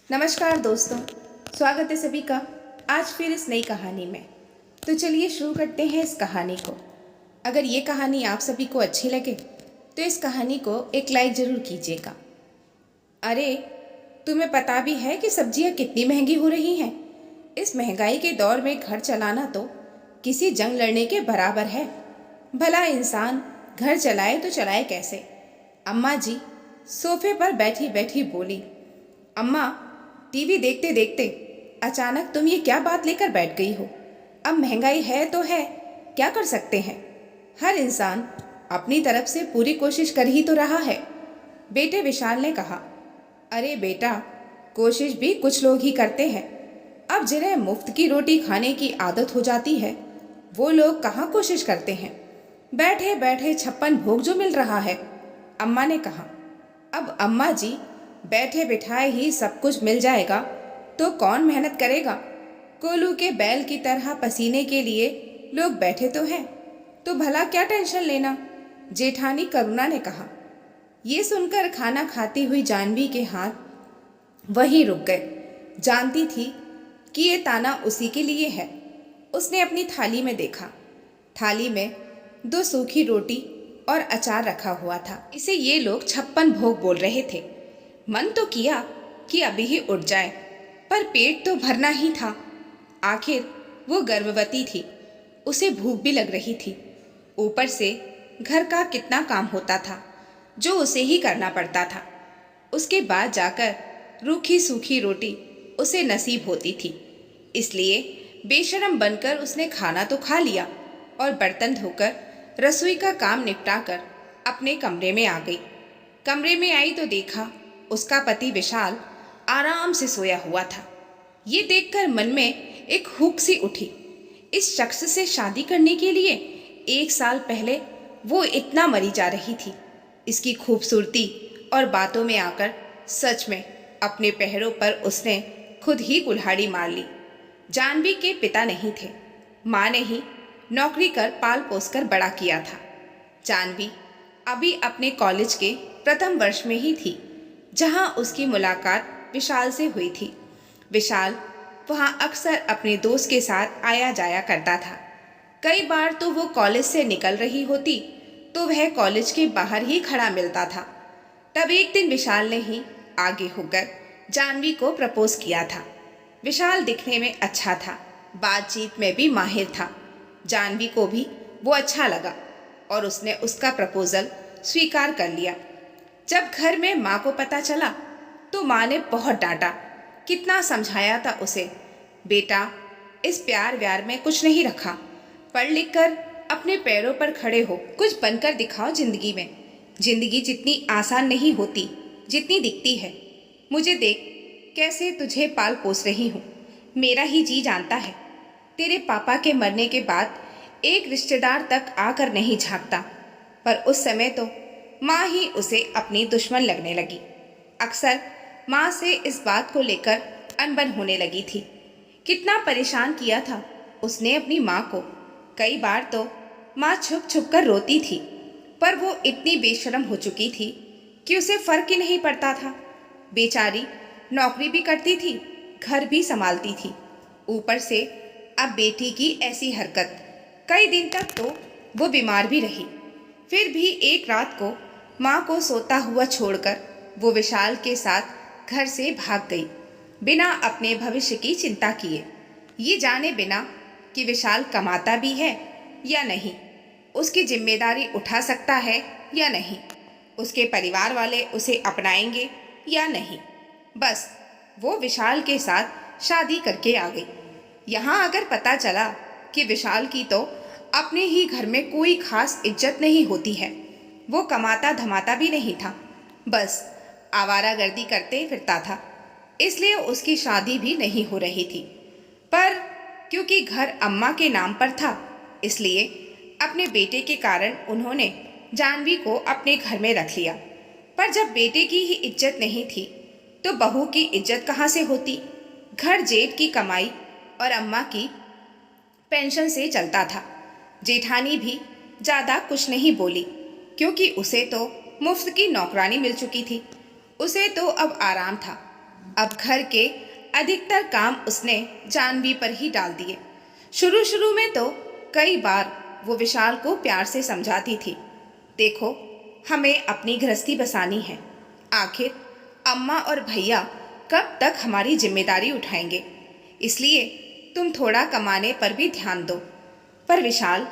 नमस्कार दोस्तों, स्वागत है सभी का आज फिर इस नई कहानी में। तो चलिए शुरू करते हैं इस कहानी को। अगर ये कहानी आप सभी को अच्छी लगे तो इस कहानी को एक लाइक ज़रूर कीजिएगा। अरे, तुम्हें पता भी है कि सब्जियां कितनी महंगी हो रही हैं? इस महंगाई के दौर में घर चलाना तो किसी जंग लड़ने के बराबर है। भला इंसान घर चलाए तो चलाए कैसे? अम्मा जी सोफे पर बैठी बैठी बोली। अम्मा, टीवी देखते देखते अचानक तुम ये क्या बात लेकर बैठ गई हो? अब महंगाई है तो है, क्या कर सकते हैं। हर इंसान अपनी तरफ से पूरी कोशिश कर ही तो रहा है। बेटे विशाल ने कहा। अरे बेटा, कोशिश भी कुछ लोग ही करते हैं। अब जिन्हें मुफ्त की रोटी खाने की आदत हो जाती है वो लोग कहाँ कोशिश करते हैं। बैठे बैठे 56 भोग जो मिल रहा है। अम्मा ने कहा। अब अम्मा जी, बैठे बिठाए ही सब कुछ मिल जाएगा तो कौन मेहनत करेगा? कोलू के बैल की तरह पसीने के लिए लोग बैठे तो हैं, तो भला क्या टेंशन लेना? जेठानी करुणा ने कहा। ये सुनकर खाना खाती हुई जानवी के हाथ वहीं रुक गए। जानती थी कि ये ताना उसी के लिए है। उसने अपनी थाली में देखा। थाली में 2 सूखी रोटी और अचार रखा हुआ था। इसे ये लोग 56 भोग बोल रहे थे। मन तो किया कि अभी ही उठ जाए, पर पेट तो भरना ही था। आखिर वो गर्भवती थी, उसे भूख भी लग रही थी। ऊपर से घर का कितना काम होता था जो उसे ही करना पड़ता था। उसके बाद जाकर रूखी सूखी रोटी उसे नसीब होती थी। इसलिए बेशरम बनकर उसने खाना तो खा लिया और बर्तन धोकर रसोई का काम निपटाकर अपने कमरे में आ गई। कमरे में आई तो देखा उसका पति विशाल आराम से सोया हुआ था। ये देखकर मन में एक हुक सी उठी। इस शख्स से शादी करने के लिए 1 साल पहले वो इतना मरी जा रही थी। इसकी खूबसूरती और बातों में आकर सच में अपने पैरों पर उसने खुद ही कुल्हाड़ी मार ली। जानवी के पिता नहीं थे, माँ ने ही नौकरी कर पाल पोस कर बड़ा किया था। जानवी अभी अपने कॉलेज के प्रथम वर्ष में ही थी जहाँ उसकी मुलाकात विशाल से हुई थी। विशाल वहाँ अक्सर अपने दोस्त के साथ आया जाया करता था। कई बार तो वो कॉलेज से निकल रही होती तो वह कॉलेज के बाहर ही खड़ा मिलता था। तब एक दिन विशाल ने ही आगे होकर जानवी को प्रपोज किया था। विशाल दिखने में अच्छा था, बातचीत में भी माहिर था। जानवी को भी वो अच्छा लगा और उसने उसका प्रपोजल स्वीकार कर लिया। जब घर में माँ को पता चला तो माँ ने बहुत डांटा। कितना समझाया था उसे, बेटा इस प्यार व्यार में कुछ नहीं रखा, पढ़ लिख कर अपने पैरों पर खड़े हो, कुछ बनकर दिखाओ जिंदगी में। जिंदगी जितनी आसान नहीं होती जितनी दिखती है। मुझे देख कैसे तुझे पाल पोस रही हूँ, मेरा ही जी जानता है। तेरे पापा के मरने के बाद एक रिश्तेदार तक आकर नहीं झांकता, पर उस समय तो माँ ही उसे अपनी दुश्मन लगने लगी। अक्सर माँ से इस बात को लेकर अनबन होने लगी थी। कितना परेशान किया था उसने अपनी माँ को। कई बार तो माँ छुप छुप कर रोती थी, पर वो इतनी बेशर्म हो चुकी थी कि उसे फर्क ही नहीं पड़ता था। बेचारी नौकरी भी करती थी, घर भी संभालती थी। ऊपर से अब बेटी की ऐसी हरकत। कई दिन तक तो वो बीमार भी रही। फिर भी एक रात को माँ को सोता हुआ छोड़कर वो विशाल के साथ घर से भाग गई, बिना अपने भविष्य की चिंता किए, ये जाने बिना कि विशाल कमाता भी है या नहीं, उसकी जिम्मेदारी उठा सकता है या नहीं, उसके परिवार वाले उसे अपनाएंगे या नहीं। बस वो विशाल के साथ शादी करके आ गई। यहाँ अगर पता चला कि विशाल की तो अपने ही घर में कोई खास इज्जत नहीं होती है, वो कमाता धमाता भी नहीं था, बस आवारागर्दी करते फिरता था, इसलिए उसकी शादी भी नहीं हो रही थी। पर क्योंकि घर अम्मा के नाम पर था, इसलिए अपने बेटे के कारण उन्होंने जानवी को अपने घर में रख लिया। पर जब बेटे की ही इज्जत नहीं थी तो बहू की इज्जत कहाँ से होती? घर जेठ की कमाई और अम्मा की पेंशन से चलता था। जेठानी भी ज़्यादा कुछ नहीं बोली, क्योंकि उसे तो मुफ्त की नौकरानी मिल चुकी थी। उसे तो अब आराम था। अब घर के अधिकतर काम उसने जानवी पर ही डाल दिए। शुरू शुरू में तो कई बार वो विशाल को प्यार से समझाती थी, देखो हमें अपनी गृहस्थी बसानी है, आखिर अम्मा और भैया कब तक हमारी जिम्मेदारी उठाएंगे, इसलिए तुम थोड़ा कमाने पर भी ध्यान दो। पर विशाल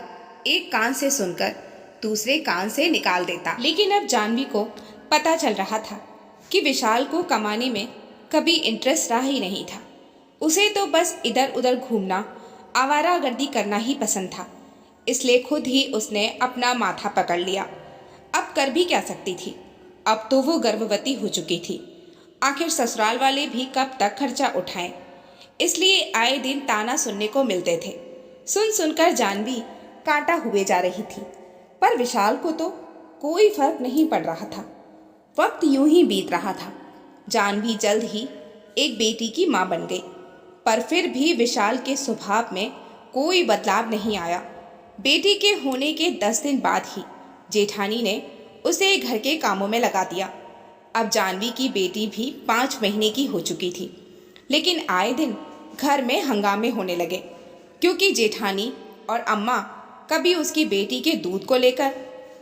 एक कान से सुनकर दूसरे कान से निकाल देता। लेकिन अब जानवी को पता चल रहा था कि विशाल को कमाने में कभी इंटरेस्ट रहा ही नहीं था। उसे तो बस इधर उधर घूमना, आवारागर्दी करना ही पसंद था। इसलिए खुद ही उसने अपना माथा पकड़ लिया। अब कर भी क्या सकती थी, अब तो वो गर्भवती हो चुकी थी। आखिर ससुराल वाले भी कब तक खर्चा उठाएं, इसलिए आए दिन ताना सुनने को मिलते थे। सुन सुनकर जानवी कांटा हुए जा रही थी, पर विशाल को तो कोई फर्क नहीं पड़ रहा था। वक्त यूं ही बीत रहा था। जानवी जल्द ही एक बेटी की मां बन गई, पर फिर भी विशाल के स्वभाव में कोई बदलाव नहीं आया। बेटी के होने के 10 दिन बाद ही जेठानी ने उसे घर के कामों में लगा दिया। अब जानवी की बेटी भी 5 महीने की हो चुकी थी, लेकिन आए दिन घर में हंगामे होने लगे, क्योंकि जेठानी और अम्मा कभी उसकी बेटी के दूध को लेकर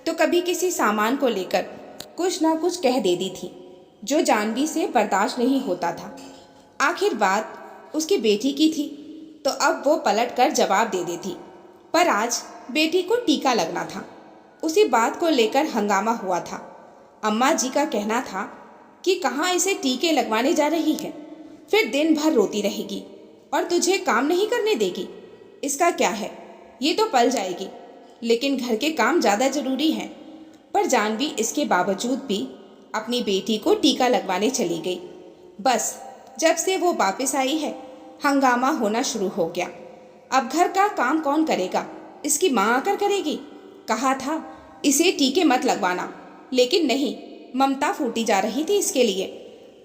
तो कभी किसी सामान को लेकर कुछ ना कुछ कह देती थी, जो जानवी से बर्दाश्त नहीं होता था। आखिर बात उसकी बेटी की थी, तो अब वो पलट कर जवाब दे देती। पर आज बेटी को टीका लगना था, उसी बात को लेकर हंगामा हुआ था। अम्मा जी का कहना था कि कहाँ इसे टीके लगवाने जा रही है, फिर दिन भर रोती रहेगी और तुझे काम नहीं करने देगी। इसका क्या है, ये तो पल जाएगी, लेकिन घर के काम ज़्यादा ज़रूरी हैं। पर जानवी इसके बावजूद भी अपनी बेटी को टीका लगवाने चली गई। बस जब से वो वापस आई है, हंगामा होना शुरू हो गया। अब घर का काम कौन करेगा, इसकी माँ आकर करेगी। कहा था इसे टीके मत लगवाना, लेकिन नहीं, ममता फूटी जा रही थी इसके लिए।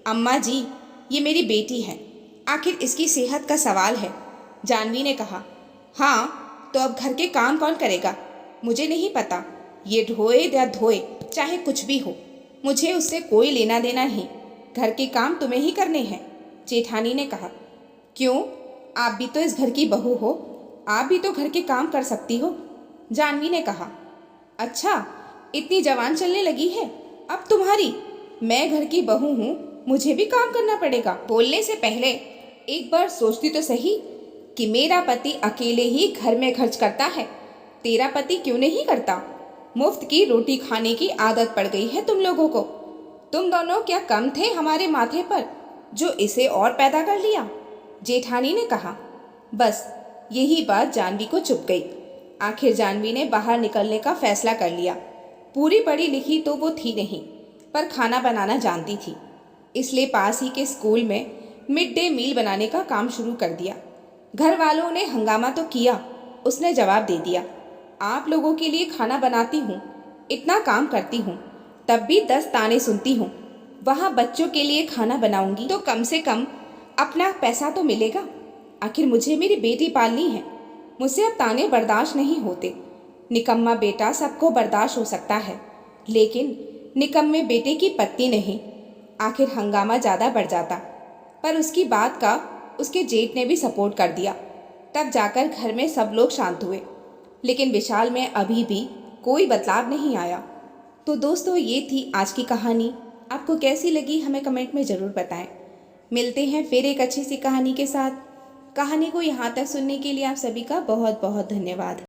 अम्मा जी, ये मेरी बेटी है, आखिर इसकी सेहत का सवाल है। जानवी ने कहा, हाँ तो अब घर के काम कौन करेगा, मुझे नहीं पता, ये ढोए या धोए चाहे कुछ भी हो, मुझे उससे कोई लेना देना नहीं, घर के काम तुम्हें ही करने हैं। जेठानी ने कहा, क्यों, आप भी तो इस घर की बहू हो, आप भी तो घर के काम कर सकती हो। जानवी ने कहा, अच्छा इतनी जवान चलने लगी है अब तुम्हारी, मैं घर की बहू हूँ, मुझे भी काम करना पड़ेगा। बोलने से पहले एक बार सोचती तो सही कि मेरा पति अकेले ही घर में खर्च करता है, तेरा पति क्यों नहीं करता। मुफ्त की रोटी खाने की आदत पड़ गई है तुम लोगों को। तुम दोनों क्या कम थे हमारे माथे पर, जो इसे और पैदा कर लिया। जेठानी ने कहा। बस यही बात जानवी को चुभ गई। आखिर जानवी ने बाहर निकलने का फैसला कर लिया। पूरी पढ़ी लिखी तो वो थी नहीं, पर खाना बनाना जानती थी, इसलिए पास ही के स्कूल में मिड डे मील बनाने का काम शुरू कर दिया। घर वालों ने हंगामा तो किया, उसने जवाब दे दिया, आप लोगों के लिए खाना बनाती हूँ, इतना काम करती हूँ, तब भी 10 ताने सुनती हूँ। वहाँ बच्चों के लिए खाना बनाऊंगी तो कम से कम अपना पैसा तो मिलेगा। आखिर मुझे मेरी बेटी पालनी है, मुझसे अब ताने बर्दाश्त नहीं होते। निकम्मा बेटा सबको बर्दाश्त हो सकता है, लेकिन निकम्मे बेटे की पत्नी नहीं। आखिर हंगामा ज़्यादा बढ़ जाता, पर उसकी बात का उसके जेठ ने भी सपोर्ट कर दिया। तब जाकर घर में सब लोग शांत हुए, लेकिन विशाल में अभी भी कोई बदलाव नहीं आया। तो दोस्तों, ये थी आज की कहानी। आपको कैसी लगी हमें कमेंट में ज़रूर बताएं। मिलते हैं फिर एक अच्छी सी कहानी के साथ। कहानी को यहाँ तक सुनने के लिए आप सभी का बहुत बहुत धन्यवाद।